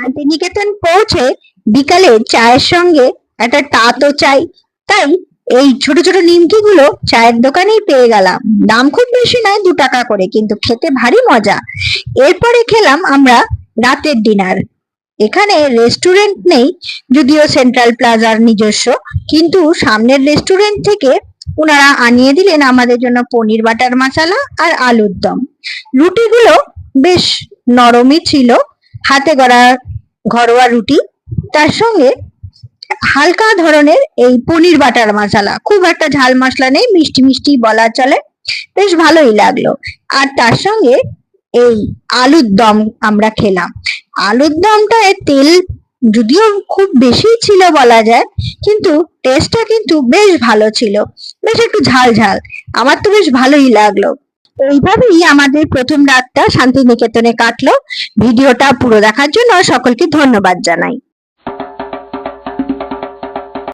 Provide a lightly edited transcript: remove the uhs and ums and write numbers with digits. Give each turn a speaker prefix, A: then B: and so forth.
A: শান্তিনিকেতন পৌঁছে বিকালে চায়ের সঙ্গে একটা তাঁতও চাই, তাই এই ছোট ছোট নিমকি গুলো চায়ের দোকানেই পেয়ে গেলাম। দাম খুব বেশি নয়, 2 টাকা করে, কিন্তু খেতে ভারী মজা। এরপরে খেলাম আমরা রাতের ডিনার। এখানে রেস্টুরেন্ট নেই, যদিও সেন্ট্রাল প্লাজার নিজস্ব, কিন্তু সামনের রেস্টুরেন্ট থেকে ওনারা আনিয়ে দিলেন আমাদের জন্য পনির বাটার মশলা আর আলুর দম। রুটিগুলো বেশ নরমই ছিল, হাতে গড়া ঘরোয়া রুটি, তার সঙ্গে হালকা ধরনের এই পনির বাটার মশলা, খুব একটা ঝাল মশলা নেই, মিষ্টি মিষ্টি বলা চলে, বেশ ভালোই লাগলো। আর তার সঙ্গে এই আলুর দম আমরা খেলাম। আলুর দমটায় তেল যদিও খুব বেশি ছিল বলা যায়, কিন্তু টেস্টটা কিন্তু বেশ ভালো ছিল, বেশ একটু ঝাল ঝাল, আমার তো বেশ ভালোই লাগলো। এইভাবেই আমাদের প্রথম রাতটা শান্তিনিকেতনে কাটলো। ভিডিওটা পুরো দেখার জন্য সকলকে ধন্যবাদ জানাই।